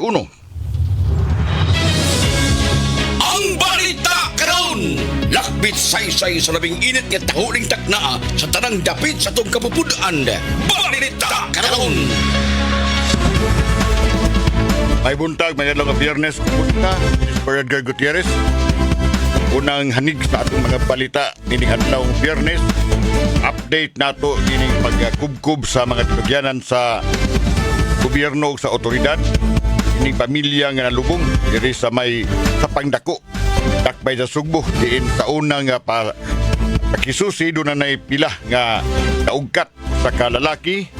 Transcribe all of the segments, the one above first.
Uno. Ang balita karon, lakbit saysay sa labing init nga tahuling takna sa tanang dapit sa tong kapupudan. Balita karon. May buntag, may adlaw nga Biyernes, kumunta, Mr. Edgar Gutierrez. Unang hanig sa atong mga balita nining adlaw ng Biyernes. Update nato nining pagkubkub sa mga tinugyanan sa gobyerno ug sa otoridad. Nining pamilya nga nalubong diri sa may Tapangdako, Dakbay sa Sugbo, diin sa unang pakisusi doon na pila nga naugkat sa kalalaki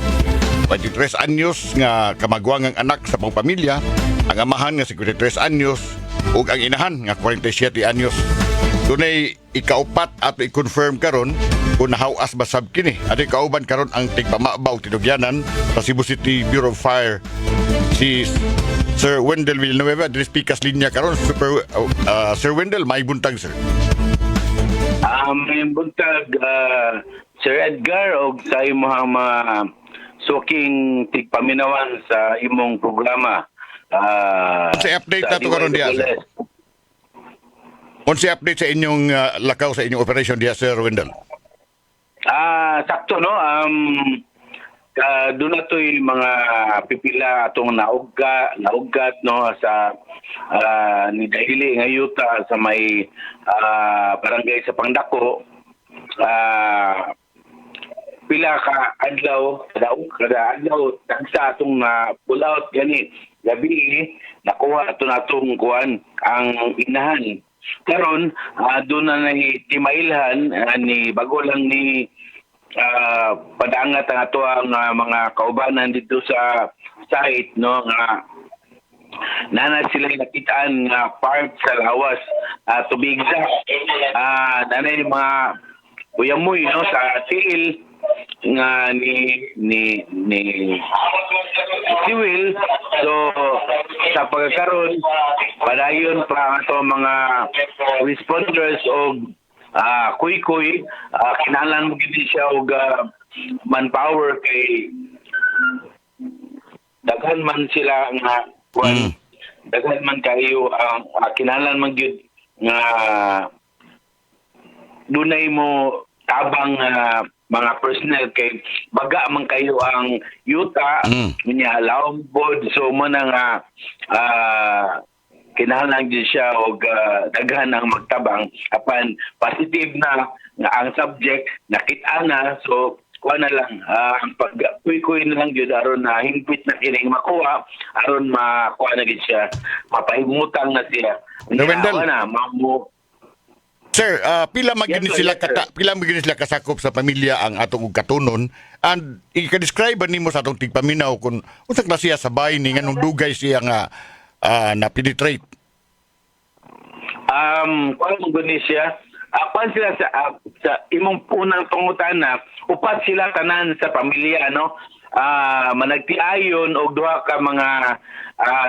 23 anyos nga kamagwangang anak sa pang pamilya, ang amahan nga 53 anyos ug ang inahan nga 47 anyos. Dunay ikaupat ato i-confirm karon kung nahawas ba sab kini. Adi kauban karon ang tigpamabaw tinugyanan sa Cebu City Bureau of Fire si Sir Wendell Villanueva. Diri speakers linya karon Sir Wendell, may buntag sir. May buntag Sir Edgar og sa imong mga suking tigpaminawan sa imong programa. Sa update na to karon diha sir. Unsa update sa inyong lakaw sa inyong operation diha Sir Wendell? Sakto no. Doon na to'y mga pipila atong naugat no sa ni Dahili nga yuta sa may barangay sa Pangdako. Pila ka adlaw kada adlaw tagsa atong pull out gani gabi nakuha ato natong kuan ang inahan karon doon na timailhan ni bago lang ni padangat ang ato ang mga kaubanan dito sa site no nga nana sila nakitaan nga part sa lawas tubigsa nanay mga uyamoy no sa tiil nga ni si Will. So sa pagkakaroon padayon pa ato mga responders og kuy-kuy kinahanglan mo gid siya og manpower kay daghan man sila nga daghan man kayo ang kinahanglan man gyud nga dunay mo tabang mga personnel kay baga man kayo ang yuta niya lawom bod so mo na nga kinahanglan din siya og daghan ang magtabang apan positive na nga ang subject nakita na so kuha na lang ang pagkuy-kuy na lang yun aron na hingpit na kining makuha aron makuha na gid siya mapahimutang na siya na mamu. Sir, pila magin Yes, sila sir. pila magin sila kasakop sa pamilya ang atong katunon and i-describe nimo sa atong tigpaminaw kung unsa klase sa bahay ni nganong dugay siya nga na-penetrate. Kung gani siya apan sila sa imong unang pangutana upat sila tanan sa pamilya no managtiayon og duha ka mga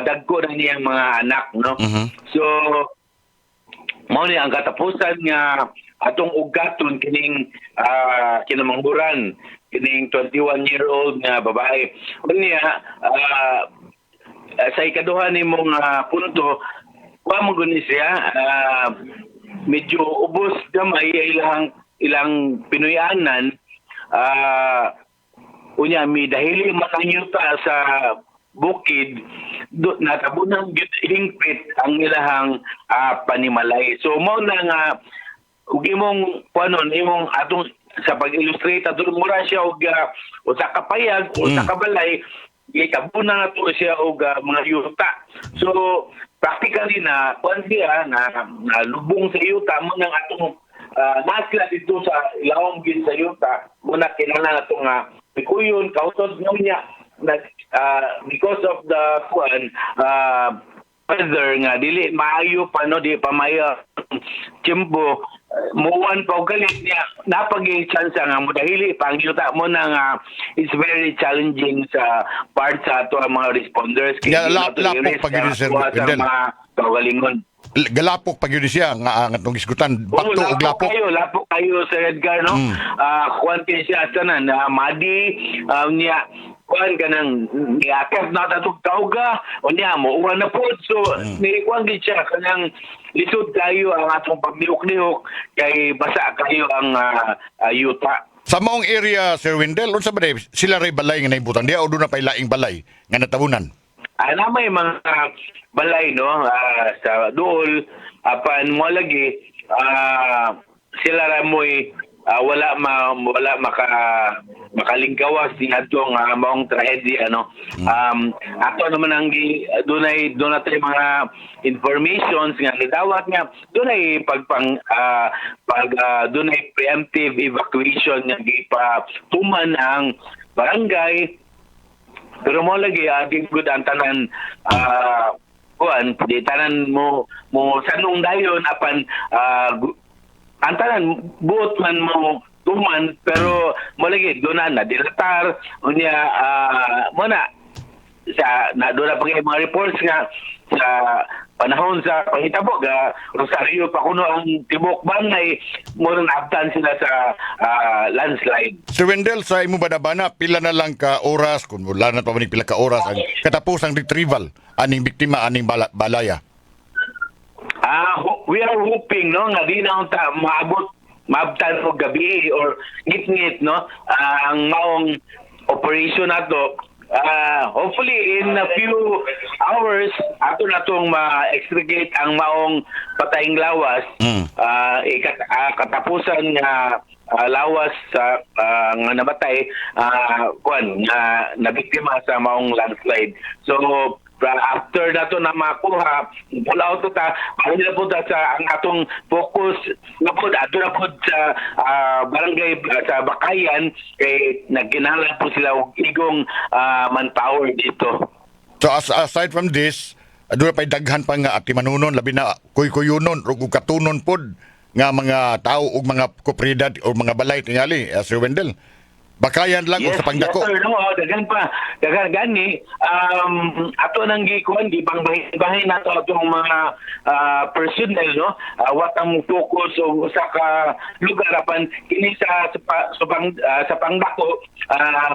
dagko na niyang mga anak no so mao ni ang katapusan nga atong ugaton kining kinamangburan kining 21-year-old nga babae unya sa ikaduha nimong punto wa mo guni siya medyo ubos gamay ilang pinuyanan unya mi dahili makanyuta sa bukid natabunan gyud hingpit ang ilahang panimalay so mao na nga ug imong kuanon imong atong sa pag-illustrate atong mura siya og usa ka payag usa ka balay gitabunan nato siya og mga yuta so practically na kuan siya na lubong sa yuta mo nang atong nasla dito sa ilawom gid sa yuta muna kinahanglan nato nga pikuyon kautod niya because of the weather nga dili maayo pa no di pa maya tiyempo muwan pa og galit niya napagi chance nga mo dahili pang yuta mo na nga it's very challenging sa part sa ato ang mga responders Yeah, lapok pag yun, sir. mga kaugalingon Galapok pag yun siya nga atong isgutan bakto og lapok. Lapok kayo Sir Edgar no. Kuan siya tanan madi niya kuan kanang niakap na tatog kauga unya mo uwan na po so ni kuan gid siya kanang lisod kayo ang atong paglihok-lihok kay basa kayo ang yuta. Sa maong area, Sir Wendell, unsa ba sila ray balay nga naibutan diha o doon na pay laing balay nga natabunan? Na may mga balay no sa dool apan mo lagi sila ra mo'y wala makalingkawas ni atong maong trahedya ano. Ato naman ang dunay mga informations nga nidawat nga dunay dunay preemptive evacuation nga gipatuman ang barangay. Pero mo lagi aging good ang tanan kuan di tanan mo sanong dayon apan ang tanan buot man mo tuman pero mo lagi doon na dilatar unya mo na sa na doon na pag mga reports nga sa panahon sa panghitabo ga Rosario pa kuno ang tibok bangay mo nang abtan sila sa landslide. Sir Wendell, sa imo badabana pila na lang ka oras kung wala na pa man pila ka oras ang katapusang retrieval aning biktima aning balaya? We are hoping no nga di na unta maabtan og gabi or ngit-ngit no ang maong operation nato. Hopefully in a few hours ato na tong ma-extricate ang maong patayng lawas. Katapusan nga lawas nga nabatay kuan nga nabiktima sa maong landslide. So after nato na makuha pull out ta para nila po sa ang atong focus na po ato na po sa barangay sa Bakayan kay nagkinahanglan po sila og igong manpower dito. So aside from this, doon pa'y daghan pa nga ati manunon, labi na kuy-kuyunon, o katunon pod nga mga tao o mga komunidad o mga balay tingali, Sir Wendell. Bakayan lang o sa pangdako. Yes, sir, no, dagan pa. Dagan gani, ato nang gikuan, gipangbahin nato atong mga personnel, no? What ang focus o sa ka lugar apan kini sa pangdako,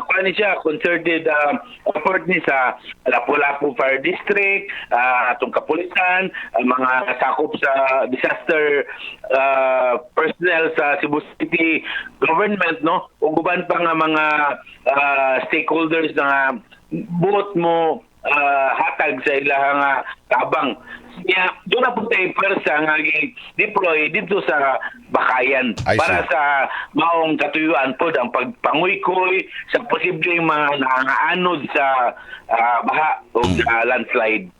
kuan siya concerted effort ni sa Lapu-Lapu Fire District, atong kapulisan, mga sakop sa disaster personnel sa Cebu City government, no? Ug uban pa nga mga stakeholders na buot mo hatag sa ilahang tabang. Doon na po tayo persa nga deploy dito sa Bakayan para sa maong katuyuan po ang pagpanguykoy sa posibleng mga nangaanod sa baha o sa landslide.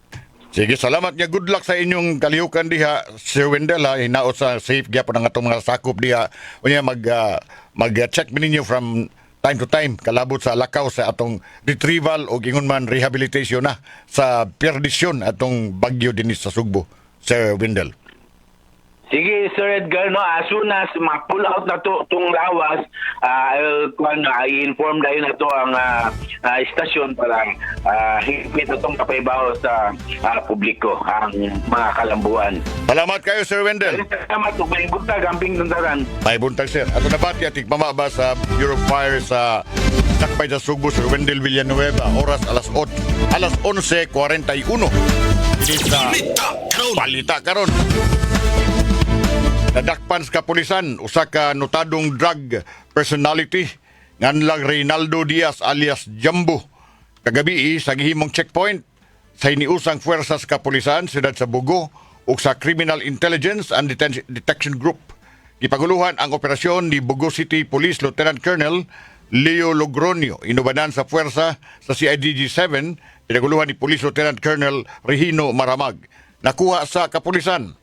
Sige, salamat nga. Good luck sa inyong kalihukan diha, Sir Wendell. Hinaot sa safe gyapon ang atong mga sakop diha. Unya mag-check ninyo from time to time kalabot sa lakaw sa atong retrieval o gingon man rehabilitation na sa perdisyon atong bagyo dinis sa Sugbo, Sir Wendell. Sige, Sir Edgar, no, as soon as ma-pull out na itong lawas, i-inform dahil na ito ang istasyon para higpit itong kapaybaho sa publiko, ang mga kalambuan. Salamat kayo, Sir Wendell. Salamat, may buntag, amping tuntaran. May buntag, sir. Ato na bati ating pamaba sa Bureau of Fire sa Sakpay sa Sugbo, Sir Wendell Villanueva. Oras alas 11:41. Ini sa Balita Karon. Nadakpan sa kapulisan, usa ka notadong drug personality nganlang Reynaldo Diaz alias Jumbo. Kagabi sa gihimong checkpoint sa iniusang puwersa sa kapulisan siyudad sa Bugo ug sa Criminal Intelligence and Detection Group. Gipaguluhan ang operasyon ni Bugo City Police Lieutenant Colonel Leo Logronio, inubanan sa puwersa sa CIDG-7, pinaguluhan ni Police Lieutenant Colonel Regino Maramag. Nakuha sa kapulisan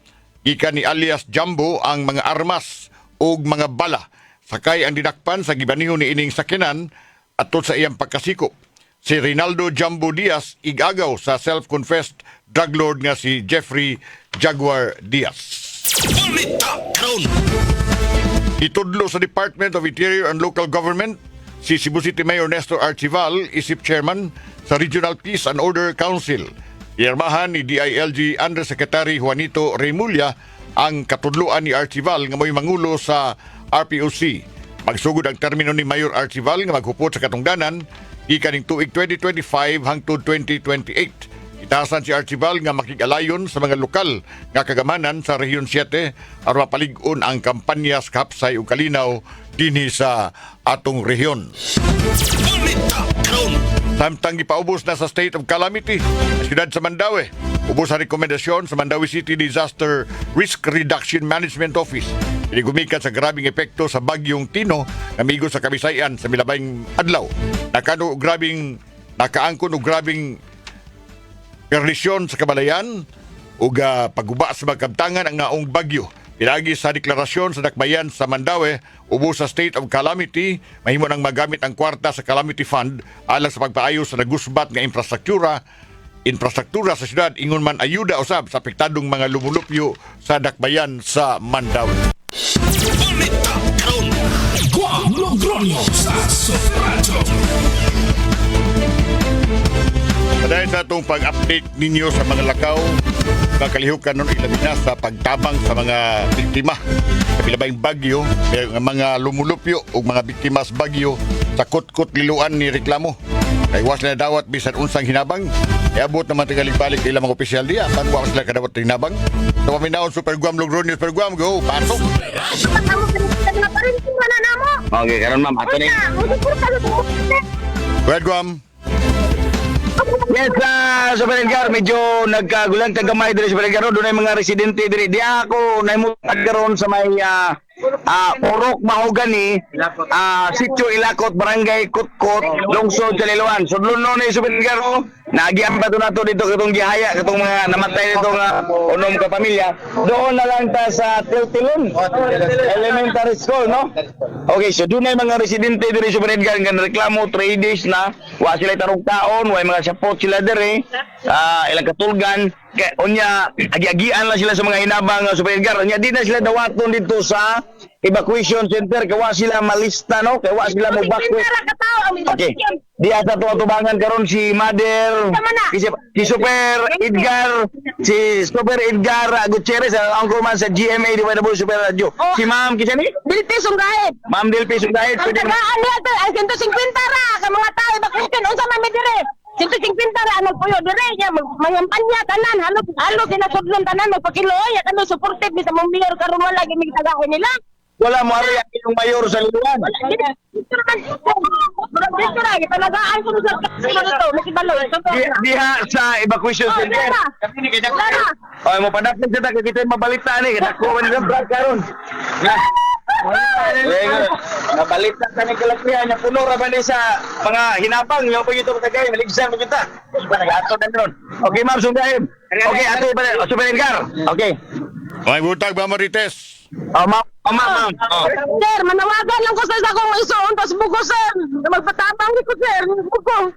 gikan ni alias Jumbo ang mga armas o mga bala. Sakay ang dinakpan sa gibanihon ni ining sakinan atol sa iyang pagkasikop. Si Reynaldo Jumbo Diaz igagaw sa self-confessed drug lord nga si Jeffrey Jaguar Diaz. Balita Karon. Itudlo sa Department of Interior and Local Government, si Cebu City Mayor Nestor Archival isip chairman sa Regional Peace and Order Council. Iarmahan ni DILG Undersecretary Juanito Remulla ang katudluan ni Archival nga mo'y mangulo sa RPOC. Magsugod ang termino ni Mayor Archival nga maghupot sa katungdanan ikaning tuig 2025 hangtod 2028. Itahasan si Archibald nga makig-alayon sa mga lokal nga kagamanan sa Rehiyon 7 aron mapalig-on ang kampanya sa kapsay ug kalinaw dinhi sa atong rehiyon. Balita karon. Samtang gipaubos na sa state of calamity sa siyudad sa Mandaue, ubos ang rekomendasyon sa Mandaue City Disaster Risk Reduction Management Office. Gumikan sa grabing epekto sa bagyong Tino nga migo sa Kabisayan sa milabayng adlaw. Nakaangkon og grabing perlisyon sa kabalayan ug pagguba sa mga kabtangan ang naong bagyo. Pinagi sa deklarasyon sa Dakbayan sa Mandaue, ubos sa state of calamity, mahimo nang magamit ang kwarta sa calamity fund alang sa pagpaayos sa nagusbat nga infrastruktura sa syudad, ingon man ayuda usab sa apektadong mga lumulupyo sa Dakbayan sa Mandaue. Balita karon. Guam Logronyo sa Sofrato. Dahil sa itong pag-update ninyo sa mga lakaw, kakalihukan nun ilabi na sa pagtabang sa mga biktima sa pilabayng bagyo, mga lumulupyo o mga biktima sa bagyo sa kutkot liluan ni reklamo. Kaiwas na dawat bisan unsang hinabang, iabot naman tingali-balik ilang mga opisyal diya, panwa sila kadawat hinabang. So paminaon Super Guam Logronyo, Super Guam, go, pasok! Okay, karon ma'am, ato ni. Go ahead, Guam! Yes, Super Edgar, medyo nagkagulang tagamay diri Super Edgar. Doon ay mga residente diri. Di ako naimutag karon sa may Orok Mahogany, Sitio Ilacot, Barangay Kutkot, Lungsod sa Liloan. So doon ni Super Edgar, nagian pa nato dito katong gihaya katong mga namatay dito nga unom ka pamilya. Doon na lang ta sa Tiltilon Elementary School, no? Okay, so doon ay mga residente diri Super Edgar nga reklamo 3 days na wa sila tarong taon, wa mga support sila diri. Ilang katulgan kay unya agi-agian lang sila sa mga hinabang Super Edgar. Unya di na sila dawaton dito sa evacuation center kay wa sila malista, no? Kay wa sila mo evacuate. Okay. Di asa tubangan karon si Mother, si Super Edgar, Gutierrez, ang man sa GMA di ba Super Radio. Si Ma'am kisa ni? Dilpi Sunggahit. Ma'am Delpi Sunggahit. Ang tagaan niya ay 150 ra ka mga tao evacuation unsa man dire. 150 ra ang puyo dire niya mangampanya tanan halo kinasudlon tanan magpakiloy at ano supportive ni sa mong mayor karon wala gid tagahon nila. Wala mo ari ang mayor sa Liloan. Diha sa evacuation center. Ay mo padapit sa ta kita mabalita ni kadako man ng brad karon. Nabalita ta ni kalakrihan nya puno ra ba ni sa mga hinabang yo pagito tagay maligsan mo kita. Nagato na ron. Okay ma'am sundahin. Okay ato ba Super Edgar. Okay. May butag ba Marites? Ma'am. Sir, manawagan lang ko sa akong isuon pas buko sir. Magpatabang ni ko sir, buko.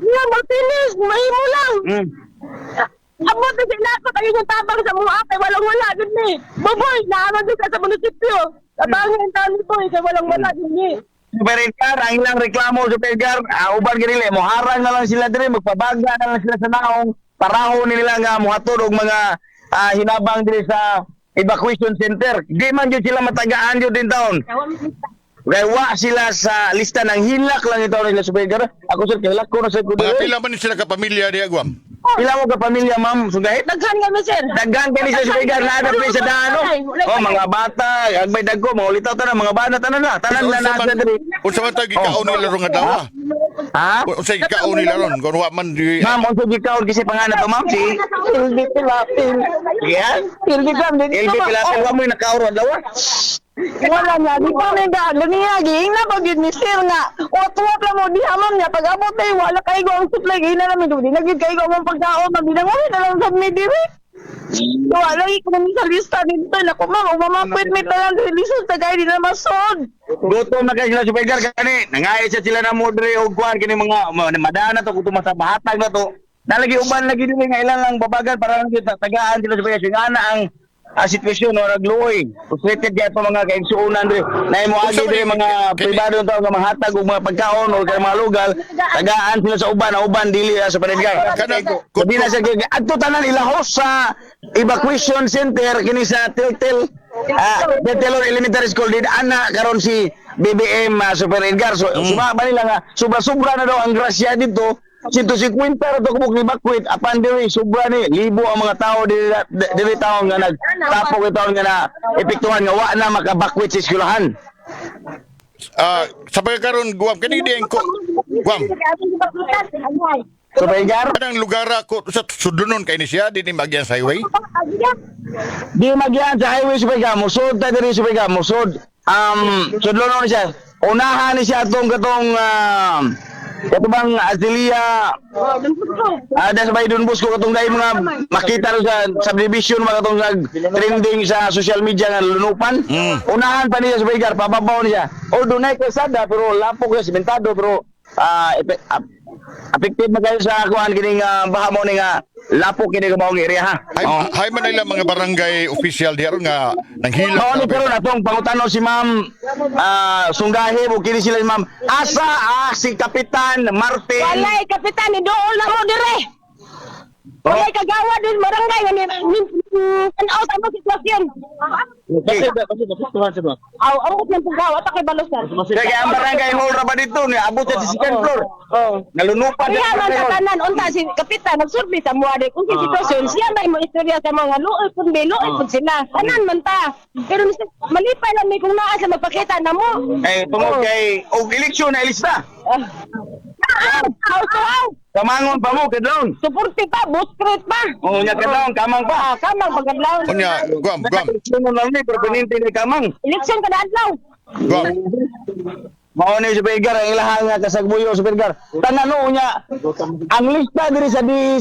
Nga Martinez, mahimo lang. Abot na sila ko tayo yung tabang sa mga kay walang-wala din ni. Baboy, naaman din ka sa munisipyo. Tabangin ang taon nito kay walang-wala din ni. Super Edgar, ang ilang reklamo Super Edgar, uban ganili, moharang na lang sila dire, magpabaga na lang sila sa naong, parahon nila nga mohatod og mga hinabang dire sa evacuation center. Di man yun sila matagaan yun din taon. Kaya wa sila sa lista ng hilak lang ito nila Super Edgar. Ako sir, hilak ko na sa kudo. Mga pila man sila kapamilya diya, Guam? Pila mo ka pamilya ma'am, Sugahit? Daghan kami sir. Daghan kami sa Super Edgar, naadap sa daan. Mga bata, agbay dagko, mga ulitaw tanan, mga bata tanan na. Tanan na nasa diri. Unsa man tag ikaon nila ron nga dawa? Ha? Unsa ikaon nila ron? Kung wa man di Ma'am, unsa gikaon kasi pangalan to ma'am si Hildi Pilapil. Yan? Hildi Pilapil. Ilbi Pilapil, wa mo nakauro daw. Wala nga, di pa may galo niya. Giing na pag yun ni sir nga. Watuwap lang mo, di hamam niya. Pag abot tayo, wala kayo ang supply. Giing na namin, di nagid kayo ang pagkaon. Mabinangon na lang sa midiri. Wala ikaw sa lista dito. Naku ma'am, umamapit may talang lista sa gaya di na masod. Gutom na kayo sila Super Edgar kani. Nangayos sila na modre og kuan kini mga madana to kung sa bahatag na to. Nalagi uban lagi dili nga ilang lang babagan para lang kita tagaan sila Super Edgar nga ang sitwasyon o nagluoy. Frustrated ya pa mga kaigsuunan diri. Nay mo agi diri mga pribado to nga mahatag og mga pagkaon o kay mga lugal. Tagaan sila sa uban dili sa Super Edgar. Sabi na sa adto tanan ilahos sa evacuation center kini sa Tiltil Betelor Elementary School din ana karon si BBM Super Edgar. So sumaba nila nga sobra na daw ang grasya dito. 150 ra to kubok ni Bakwit apan diri sobra ni libo ang mga tao diri taon nga nagtapok itaon nga na epektuhan nga wa na makabakwit sa eskwelahan. Sa pagkakaroon, Guam, kanina din ko, Guam, Super Edgar, anong lugar ako sa sudunon kay ni siya, di ni Magyan sa highway? di magyan sa highway Super Edgar, musod ta diri Super Edgar, musod. Sudlonon siya. Unahan ni siya katong katubang Azilia ada sa Baydon Bosco katong dai mga makita ro sa subdivision mga katong trending sa social media nga lunupan. Unahan pa niya sa Baygar pababaw niya. O dunay kalsada pero lapok ya sementado pero effective na kayo sa kuan kining baha mo ni nga lapok kini ka maong area ha. Hay man nila mga barangay official diyan nga nanghilang. Mao ni karon atong pangutanaw si Ma'am Sunggahi mo kini sila Ma'am. Asa si Kapitan Martin. Walay, kapitan, idool na mo dire. Walay kagawa din barangay nga ni tanaw sa mga sitwasyon. Okay. Aw, ang ng paggawa ta kay balosan. Kaya ang barangay hall ra ba dito ni abot sa second floor. Nalunupan Kaya man sa tanan unta si kapitan nagsurvey sa mo ade kung sitwasyon siya may mo istorya sa mga luoy pud sila. Tanan man ta. Pero malipay lang may kung naa sa magpakita namo. Tungod kay og eleksyon na ilista. Aw, Kamangon pa mo kadlawon. suporte pa, buskret pa. Nya kadlawon kamang pa. Kamang pagkadlaw. Unya, Guam, Eleksyon na ni pero pininti ni kamang. Eleksyon kada adlaw. Guam. Mao ni Super Edgar ang ilahang nga kasagbuyo Super Edgar. Tanan unya ang lista diri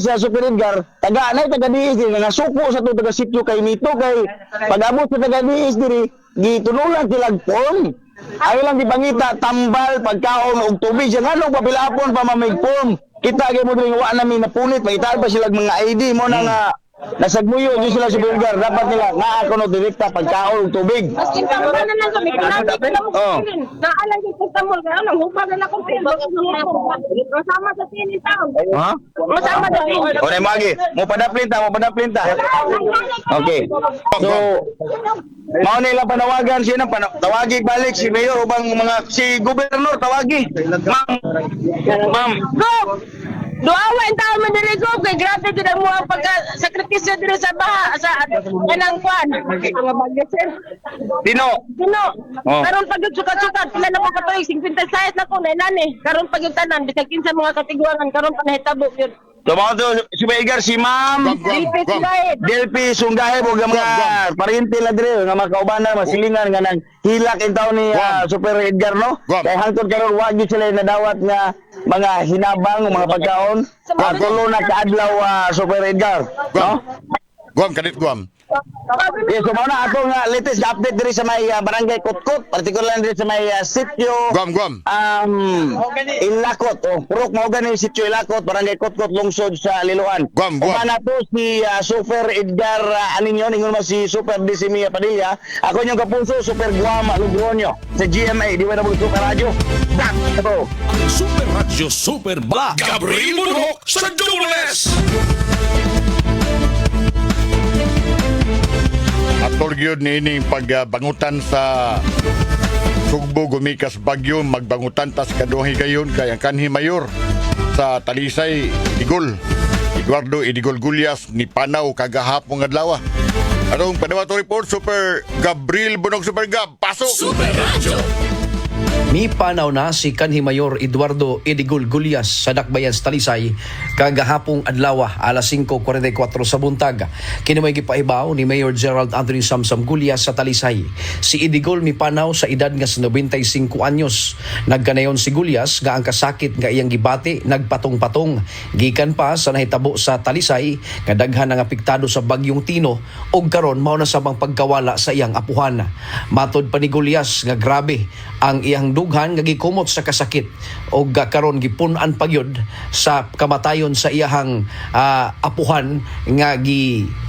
sa Super Edgar taga diis diri nga suko sa to taga sitio kay Mito kay pag-abot sa taga diis diri gitunulan sila form. Ay lang gipangita tambal pagkaon og tubig siya ngano papilapon pa mamig form. Kita gyud mo diri wa namin napunit pangitaan pa sila mga ID mo na nga nasagmuyo di sila sa Bulgar dapat nila naa kuno direkta pagkaon og tubig. Maski pa wala na lang kami kinabi ko lang Oh. naalang ko sa mo nga nang hubag na ko sama sa sinin taon. Ha? Masama sa sinin. Ore magi, mo padaplin ta. Okay. So, mao nila panawagan siya tawagi balik si mayor ubang mga si gobernador tawagi. Ma'am. Go! Duawa ang tao man diri ko kay grabe gid ang mga pagka-sakripisyo diri sa baha sa kanang kwan. Mga bagyo sir. Dino. Oh. Karon pag sukat-sukat pila na pa katoy 50 size na ko na nani. Karon pag yung tanan bisag kinsa mga katiguangan karon pa nahitabo yun. So mao to si Edgar si Ma'am Guam. Delpi Sunggahe mo mga pariente la dire nga mga kaubanan masilingan nga naghilak intaw ni Super Edgar no. Kay hangtod karon wa gyud sila nadawat nga mga hinabang mga pagkaon. Pagkulo na kaadlaw Super Edgar. No? Guam, kanit Guam. Yes, so mao na ato nga latest update diri sa may barangay Kotkot, particular diri sa may sitio Guam. Ilakot. Purok mao gani sitio Ilakot, barangay Kotkot lungsod sa Liloan. Guam. Umana to si Super Edgar aninyo ningon mo si Super Disimia Padilla. Ako inyong kapuso Super Guam Lugronio sa GMA di ba na Super Radio. Ito. Super Radio Super Black Gabriel Munok sa Dunes. Atol gyud ni ining pagbangutan sa Sugbo gumikas bagyo magbangutan tas kaduhi gayon kay ang kanhi mayor sa Talisay Idigol Eduardo Idigol Gulyas ni panaw kagahapon adlaw. Anong panawato report Super Gabriel Bunog Super Gab pasok. Super Radio. Mi panaw na si kanhi Mayor Eduardo Idigol Gulyas sa Dakbayan sa Talisay kagahapong adlaw alas 5:44 sa buntag. Kini may gipaibaw ni Mayor Gerald Anthony Samsam Gulyas sa Talisay. Si Idigol mi panaw sa edad nga 95 anyos. Nagkanayon si Gulyas nga ang kasakit nga iyang gibati nagpatong-patong. Gikan pa sa nahitabo sa Talisay nga daghan nga apektado sa bagyong Tino ug karon mao na sabang pagkawala sa iyang apuhan. Matod pa ni Gulyas nga grabe ang iyang dughan nga gikumot sa kasakit o karon gipun-an pagyud sa kamatayon sa iyahang apuhan nga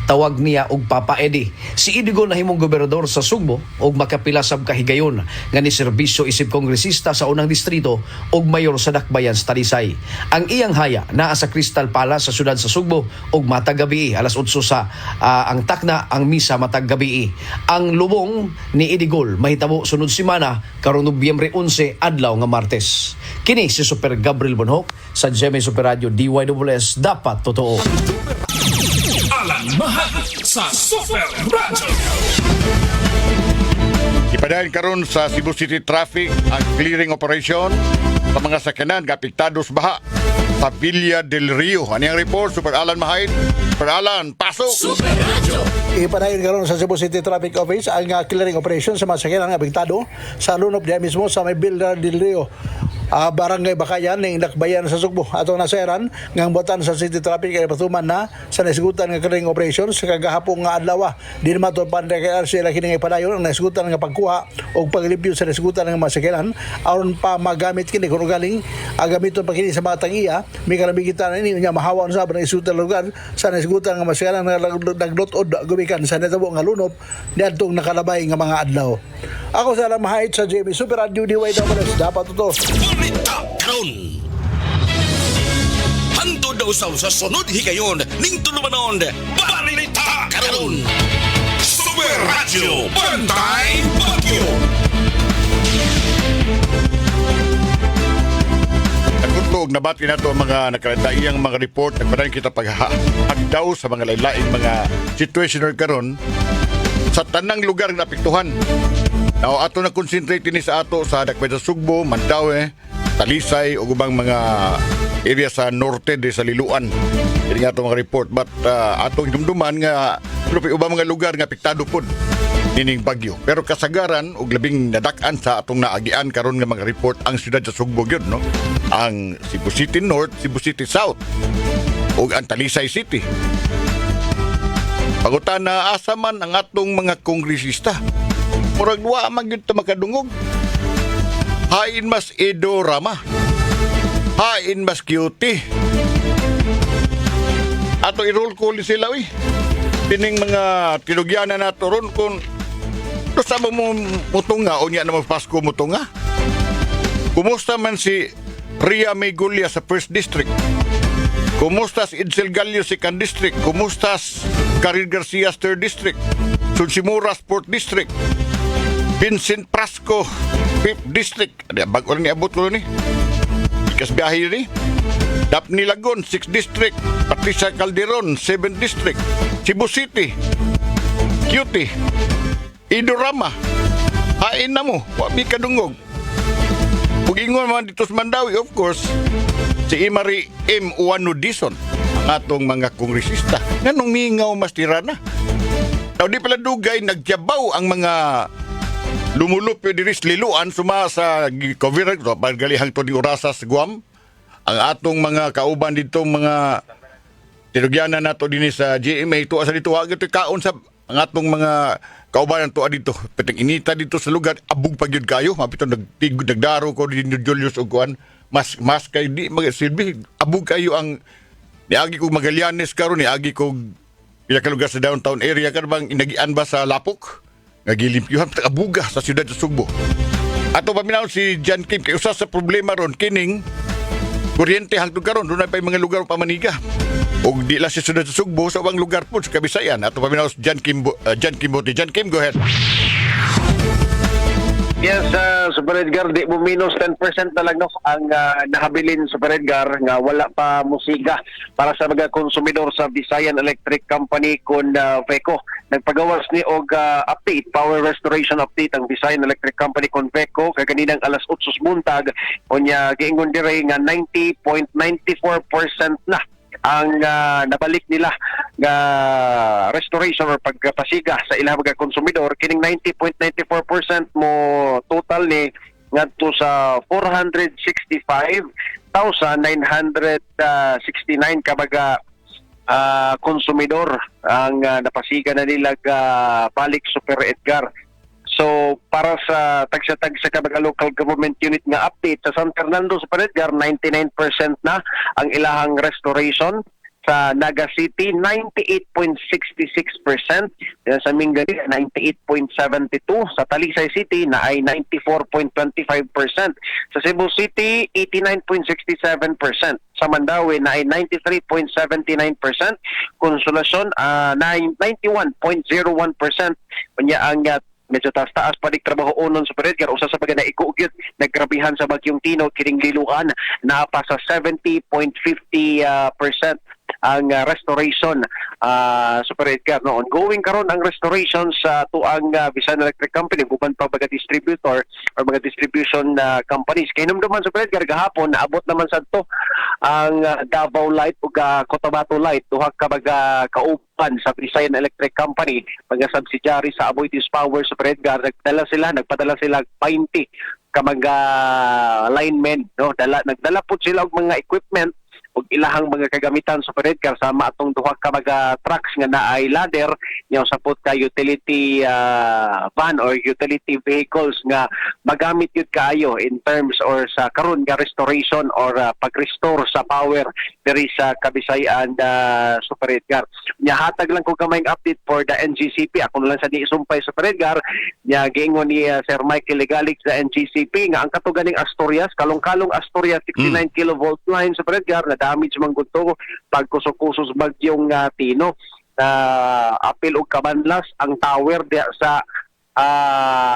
tawag niya og Papa Eddie. Si Idigol nahimong gobernador sa Sugbo og makapila sab kahigayon nga ni serbisyo isip kongresista sa unang distrito og mayor sa Dakbayan sa Talisay. Ang iyang haya naa sa Crystal Palace sa syudad sa Sugbo og matag gabi alas 8 sa ang takna ang misa matag gabi. Ang lubong ni Idigol mahitabo sunod semana karong Nobyembre 11 adlaw nga Martes. Kini si Super Gabriel Bonhoc sa GMA Super Radio DYWS dapat totoo. Alang mahal sa Super Radio. Ipadayon karon sa Cebu City Traffic ang clearing operation sa mga sakyanan nga apektado sa baha sa Villa del Rio. Ano yung report? Super Alan Mahain. Super Alan, pasok! Ipadayon karon sa Cebu City Traffic Office ang clearing operation sa mga sakyanan nga apektado sa lunop diya mismo sa may Villa del Rio. Barangay Bakayan ng Dakbayan sa Sugbo. Atong naseran ngang botan sa City Traffic ay patuman na sa nasigutan nga clearing operations sa kagahapon nga adlaw. Di naman to pandekar sila kining ipadayon ang nasigutan nga pagkuha o paglibyo sa nasigutan nga masakyanan aron pa magamit kini kung galing gamiton pa kini sa mga tangiya may kalabigitan ini nya mahawa sa ng isutan lugar sa nasigutan nga masakyanan nga naglotod gumikan sa natabo nga lunop niadtong nakalabay nga mga adlaw. Ako sa Lamahait sa JB Super Radio DYWS dapat to. Balita karon. Hando daw sa sunod higayon ning tulumanon. Balita karon. Super Radio Bantay Bagyo. Nagkutlog, nabati na ito ang mga nakalandaiyang mga report. Nagpadayon kita paghagdaw sa mga lain-laing mga situational karon sa tanang lugar na apektuhan. Now, ato na concentrate ni sa ato sa Dakbayan sa Sugbo, Mandaue, Talisay o ubang mga area sa norte de sa Liluan. Hindi nga ito mga report. But atong dumduman nga ubang mga lugar nga apektado po nining bagyo. Pero kasagaran og labing nadakan sa atong naagian karon nga mga report ang siyudad sa Sugbo gyud, no? Ang Cebu City North, Cebu City South ug ang Talisay City. Pagutan na asa man ang atong mga kongresista. Murag wa magyud ta makadungog. Hain mas Edo Rama. Hain mas Cutie. Ato i-roll call sila uy. Pining mga tinugyanan nato ron kung sa mo mutunga o niya na Pasko mutunga. Kumusta man si Ria Megulia sa 1st District? Kumusta si Edsel Gallo sa 2nd District? Kumusta si Karin Garcia sa 3rd District? Sunsimura 4th District? Vincent Prasco 5th District? Bago lang niabot ko ni. Ikas biyahe ni. Daphne Lagon 6th District. Patricia Calderon 7th District. Cebu City Cutie Idorama. Hain na mo. Wabi kadungog. Pugingon man dito sa Mandaue, of course, si Imari M. Uwano Dison, ang atong mga kongresista. Nganong mingaw mas tirana? Now, di pala dugay, nagjabaw ang mga lumulupyo diris Liluan, suma sa cover, paggalihang to ni Urasas, Guam. Ang atong mga kauban dito, mga tinugyanan nato din sa GMA, ito asa dito, wag ito kaon sa ang atong mga kaubanan to dito, peteng inita dito sa lugar, abog pagyud kayo, mapito nagdaro ko din ni Julius og kuan, mas kay di magsilbi, abog kayo ang niagi ko Magallanes karon, niagi ko pila ka lugar sa downtown area kan bang inagian ba sa Lapok, nagilimpyuhan abuga sa siyudad sa Sugbo. Ato paminaw si John Kim kay usa sa problema ron kining kuryente hangtod karon dunay pa mga lugar pamaniga. O di lang sa siyudad sa Sugbo sa ubang lugar po sa Kabisayan. Ato paminaw si John Kim John Kim, go ahead. Yes, Super Edgar, di mo minus 10% na lang no, ang nahabilin Super Edgar nga wala pa musika para sa mga konsumidor sa Visayan Electric Company kun VECO. Nagpagawas ni og update, power restoration update ang Visayan Electric Company kun VECO kaganinang alas 8 buntag unya giingon dire nga 90.94% na ang nabalik nila nga restoration or pagpasiga sa ilang mga konsumidor. Kining 90.94% mo total ni ngadto sa 465,969 kabaga konsumidor ang napasiga na nila balik Super Edgar. So para sa tagsa-tagsa kabaga local government unit nga update sa San Fernando Super Edgar, 99% na ang ilahang restoration. Sa Naga City, 98.66%. Sa Mindanao, 98.72%. Sa Talisay City, na ay 94.25%. Sa Cebu City, 89.67%. Sa Mandaue, na ay 93.79%. Consolacion, 91.01%. Kanya ang medyo taas pa trabaho unon sa Edgar, usa sa pagana ikugyot naggrabihan sa bagyong Tino kining liluhan na pa sa 70.50% ang restoration Super Edgar no ongoing karon ang restoration sa tuang Visan Electric Company guban pa mga distributor or mga distribution companies kinumduman Super Edgar gahapon naabot naman sadto ang Davao Light ug Cotabato Light duha ka mga kauban sa Visan Electric Company mga subsidiary sa Aboitiz Power Super Edgar nagpadala sila 20 ka mga linemen no nagdala pud sila og mga equipment ug ilahang mga kagamitan sa Edgar sama atong duha ka mga trucks nga naay ladder nya usapot ka utility van or utility vehicles nga magamit yun kaayo in terms or sa karon nga restoration or pag-restore sa power diri sa Kabisayan Super Edgar. Nya hatag lang ko kamayng update for the NGCP. Ako na lang sa niisumpay sa Edgar nya giingon ni Sir Michael Legalic sa NGCP nga ang katuganing Asturias kalong-kalong Asturias 69 kilovolt line sa Edgar na damage man gud to pagkusok-kusos bagyong Tino. Apil og kabanlas ang tower diya sa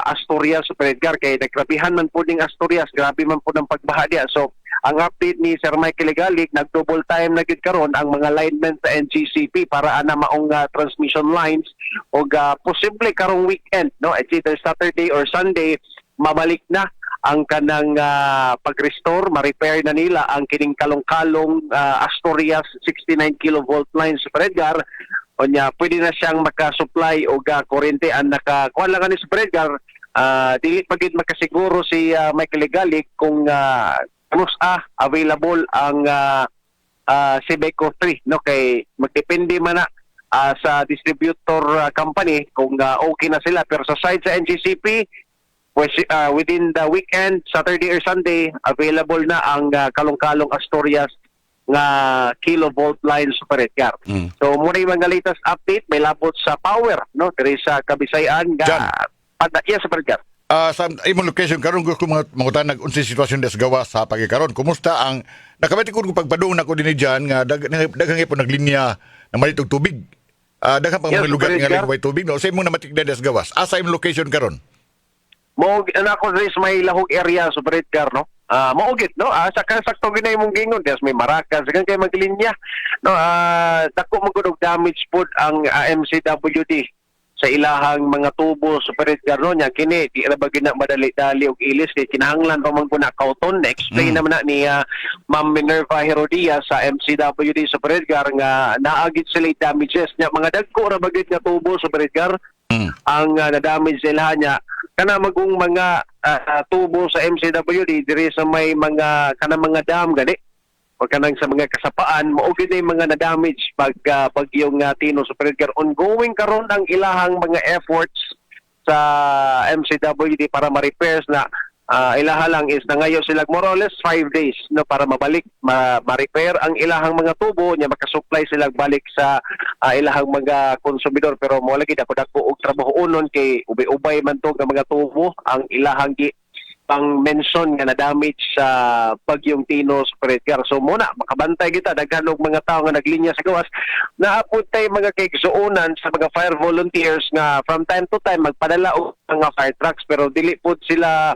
Asturias Super Edgar kay naggrabihan man po ning Asturias, grabe man po ng pagbaha diya. So ang update ni Sir Michael Legalic, nag-double time na gid karon ang mga linemen sa NGCP para ana maong transmission lines og posible karong weekend no it's either Saturday or Sunday mabalik na ang kanang pag-restore, ma-repair na nila ang kining kalong-kalong Asturias 69 kilovolt lines Super Edgar. O niya, pwede na siyang makasupply o kuryente ang nakakuha lang ni Super Edgar. Dili pagid makasiguro si Michael Legalic kung available ang Sebeco 3 no kay magdepende man na sa distributor company kung okay na sila pero sa side sa NGCP within the weekend, Saturday or Sunday, available na ang kalong-kalong Asturias nga kilovolt line Super Edgar. So muna yung mga latest update, may labot sa power, no? Diri sa Kabisayan yes, Super Edgar. Sa imong location karon gusto ko mangutanag unsay sitwasyon des gawa sa pagikaron. Kumusta ang nakabati ko pagpadung nako dinhi diyan nga daghang ipon naglinya na malit og tubig. Daghang pang mga lugar nga way tubig no. Sa imong namatikdan des gawas. Asa imong location karon? Mo ako rin may lahog area Super Edgar no. Maugit no sakto ginay mong gingon des may Maracas gan kay maglinya no dako magud og damage pod ang MCWD sa ilahang mga tubo Super Edgar no nya kini di ra ba gina madali-dali og ilis kay kinahanglan pa man kuna kauton na explain naman na ni Ma'am Minerva Herodia sa MCWD Super Edgar nga naagit sila damages nya mga dagko ra bagid nga tubo Super Edgar ang na-damage nila niya kana magong mga tubo sa MCWD diri sa may mga kanang mga dam gani o kanang sa mga kasapaan maugid na mga na-damage pag bagyong Tino Super Edgar. Ongoing karon ang ilahang mga efforts sa MCWD para ma-repairs na ilaha lang is na ngayon sila more or less 5 days no para mabalik ma-repair ang ilahang mga tubo nya makasupply sila balik sa ilahang mga konsumidor pero mo lagi dako og trabaho unon kay ubay-ubay man to nga mga tubo ang ilahang pang mention nga na damage sa bagyong Tino Super Edgar. So muna makabantay kita daghan og mga tawo nga naglinya sa gawas naapod tay mga kaigsuonan sa mga fire volunteers nga from time to time magpadala og mga fire trucks pero dili pod sila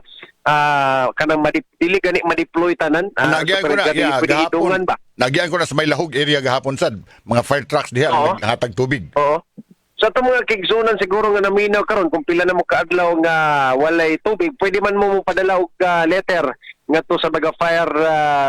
kanang dili gani ma-deploy tanan Nagyan ko na gahapon ba nagyan ko na sa may lahog area gahapon sad mga fire trucks diha naghatag tubig. Oo. Sa ito mga kigsunan siguro nga naminaw karon kung pila na mo kaadlaw nga walay tubig, pwede man mo padala og letter nga to sa mga fire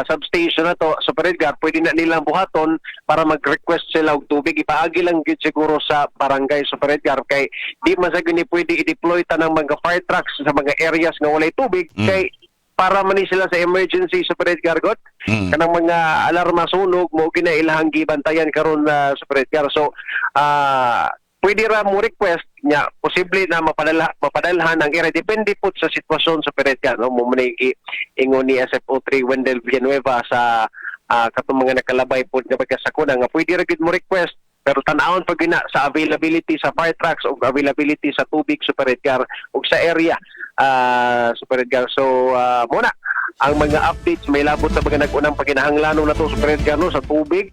substation na to Super Edgar, pwede na nilang buhaton para mag-request sila og tubig. Ipaagi lang gid siguro sa barangay Super Edgar kay di man sa gani pwede i-deploy tanang mga fire trucks sa mga areas nga walay tubig kay para man sila sa emergency Super Edgar got kanang mga alarma sunog mo kinailangan gibantayan karon Super Edgar. So pwede ra mo request nya posible na mapadalhan ang area depende po sa sitwasyon sa Edgar no mo ingon ni SFO3 Wendell Villanueva sa katong mga nakalabay po nga pagkasakuna nga pwede ra gid mo request pero tanawon pag gina sa availability sa fire trucks o availability sa tubig Super Edgar o sa area Super Edgar. So muna ang mga updates may labot sa mga nag-unang paginahanglanon na to Super Edgar no, sa tubig.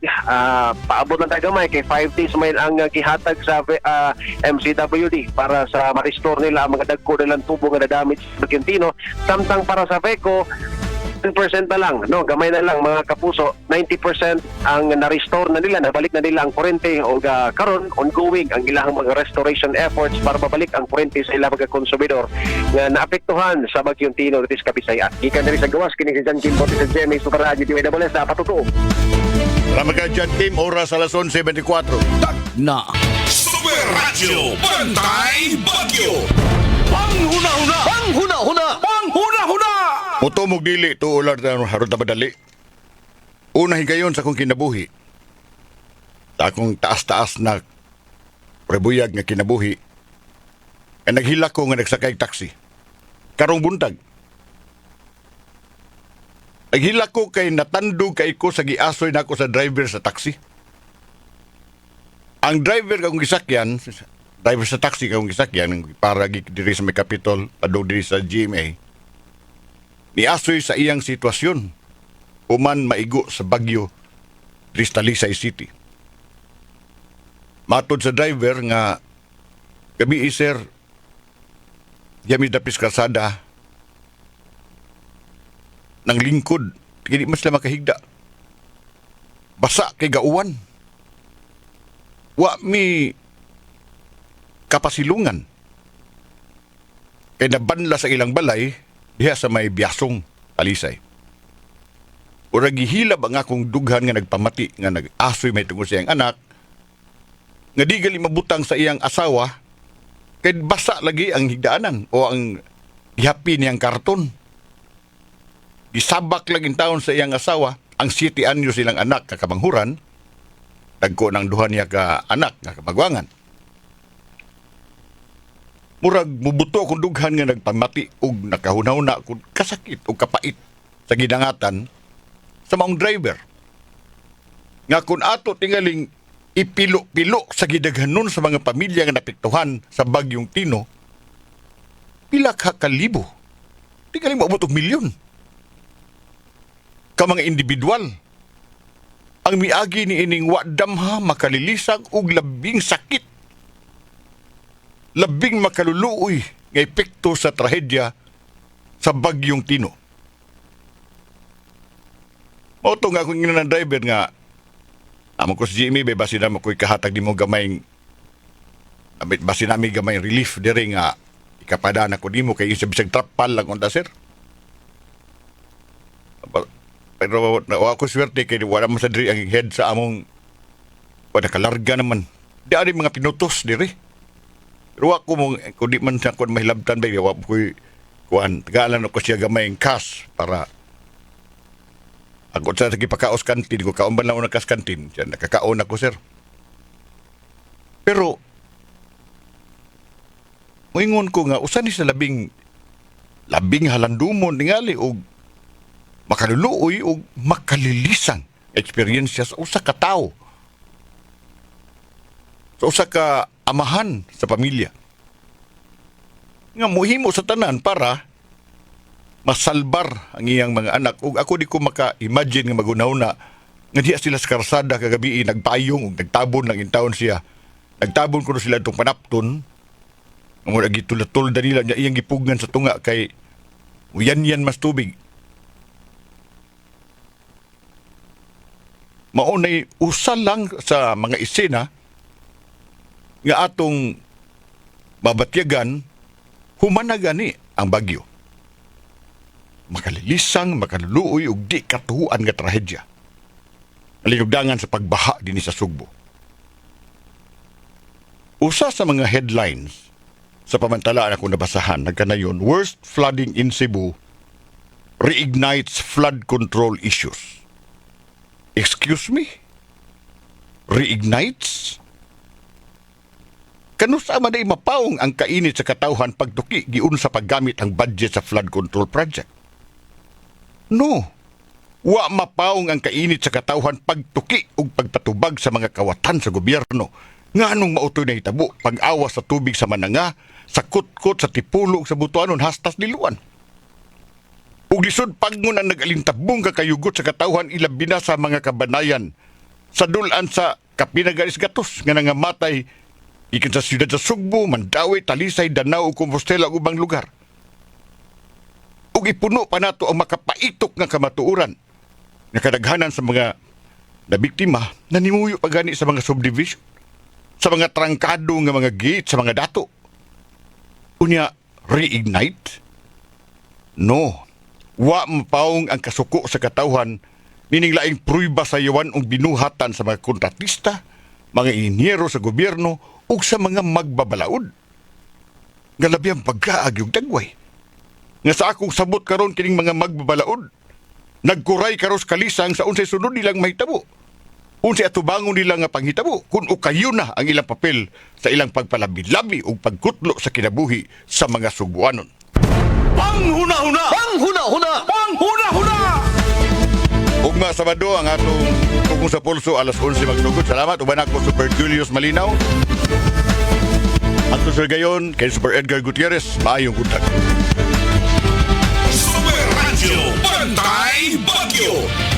Paabot lang tagamay kay 5 days may ang gihatag sa MCWD para sa ma-restore nila ang mga dagko nilang tubo nga na-damage sa Quintino. Samtang para sa VECO 10% na lang, no, gamay na lang mga kapuso, 90% ang na-restore na nila, nabalik na nila ang kurente o karon ongoing ang ilang mga restoration efforts para mabalik ang kurente sa ilang mga konsumidor nga naapektuhan sa Bagyong Tino dito sa Bisaya. Gikan diri sa gawas kini si John Kim Bote sa GMA Super Radio DWS sa patutuo. Salamat ka dyan, Kim. Oras alas 11:24. Na Super Radio Bantay Bagyo. Panghuna-huna! Panghuna-huna! Panghuna-huna! Mutumog dili to ular na harot na madali. Una higayon sa akong kinabuhi. Sa akong taas-taas na prebuyag nga kinabuhi. Kaya naghila ko nga nagsakay taxi. Karong buntag. Naghila ko kay natandog kay ko sa giasoy na ako sa driver sa taxi. Ang driver akong gisakyan, driver sa taxi akong gisakyan, para diri sa may Capitol, padong diri sa GMA, niasoy sa iyang sitwasyon human maigo sa bagyo diri sa Talisay City. Matod sa driver nga gabi sir yami dapis kalsada ng lingkod kini mas lang makahigda basa kay gauwan wa mi kapasilungan kay nabanla sa ilang balay diha sa may Biasong, Talisay. Ura gihilab ang akong dughan nga nagpamati nga nag-asoy may tungkol sa iyang anak nga di gali mabutang sa iyang asawa kay basa lagi ang higdaanan o ang gihapi niyang karton. Gisabak laging taon sa iyang asawa ang 7 anyos silang anak kakamanghuran dagko ng duha niya ka anak nga kamagwangan. Murag mubuto akong dughan nga nagpamati og nakahunaw-na kung kasakit o kapait sa gidangatan sa maong driver. Nga kung ato tingaling ipilo-pilo sa gidaghanon sa mga pamilya nga napektuhan sa Bagyong Tino, pila ka kalibo. Tingaling maabot og milyon. Ka mga individual. Ang miagi ni ining wadamha makalilisag og labing sakit. Labing makaluluoy nga epekto sa trahedya sa Bagyong Tino. Oto nga akong ng driver nga amo ko sa GMA bay basi na makoy kahatag nimo gamay basi nami gamay relief dire nga ikapada na ko nimo kay isa bisag trapal lang unta sir. Pero ako swerte kay wala man sa diri ang head sa among wala kalarga naman. Di ari mga pinutos dire. Pero ako mong, kung di man siya kung mahilabtan ba, wap ko'y kuhan, tagalan ako siya gamay ng cash para ako sa pakaos kantin, ko kaon ba lang ako kantin, siya nakakaon ako sir. Pero, moingon ko nga, usan ni sa labing halandumon, ningali, o makaluluoy, o makalilisang experience sa usa ka tao. Sa usa ka amahan sa pamilya. Nga muhimo sa tanan para masalbar ang iyang mga anak. Ug ako di ko maka-imagine nga magunaw-na nga diya sila sa karsada kagabi nagpayong ug nagtabon lang intawon siya. Nagtabon ko sila itong panapton. Ang mga gitulatulda nila niya iyang gipugnan sa tunga kay uyan-yan mas tubig. Maunay usa lang sa mga isena nga atong babatyagan, humana gani ang bagyo. Makalilisang, makaluluoy ug di katuhuan nga trahedya. Alinugdangan sa pagbaha dinhi sa Sugbo. Usa sa mga headlines sa pamantalaan akong nabasahan nagkanayon, worst flooding in Cebu reignites flood control issues. Excuse me? Reignites? Kanusa man ay mapaong ang kainit sa katawhan pagtuki giun sa paggamit ang budget sa flood control project? No. wa mapaong ang kainit sa katawhan pagtuki ug pagpatubag sa mga kawatan sa gobyerno. Nganong mautoy na hitabo pag-awas sa tubig sa mananga, sa kutkot, sa tipulo ug sa butuanon hastas niluan. Ug lisod pagngon ang nagalintabong kakayugot sa katawhan ilabi na sa mga kabanayan sa dulan sa Kapinagaris Gatos nga nangamatay ikan sa siyudad sa Sugbo, Mandawi, Talisay, Danao ug Compostela ug ubang lugar. Ug ipuno pa nato ang makapaitok nga kamatuoran nga kadaghanan sa mga nabiktima na nimuyo pa gani sa mga subdivision, sa mga trangkado nga mga gate, sa mga dato. Unya, reignite? No. Wa mapaong ang kasuko sa katawhan nining laing pruiba sa yawan ug binuhatan sa mga kontratista, mga inyero sa gobyerno ug sa mga magbabalaod. Nga labi ang pagkaag yung dagway. Nga sa akong sabot karon kining mga magbabalaod, nagkuray karos kalisang sa unsay sunod nilang mahitabo. Unsay atubangon nila nga panghitabo kung ukayo na ang ilang papel sa ilang pagpalabi-labi ug pagkutlo sa kinabuhi sa mga Subuanon. Panghuna-huna! Panghuna-huna! Panghuna-huna! Ugma Sabado ang atong Tugong sa Pulso alas 11 magtugod. Salamat. Uban ako Super Julius Malinaw. Anto sa gayon kay Super Edgar Gutierrez. Maayong buntag. Super Radio Bantay Bagyo!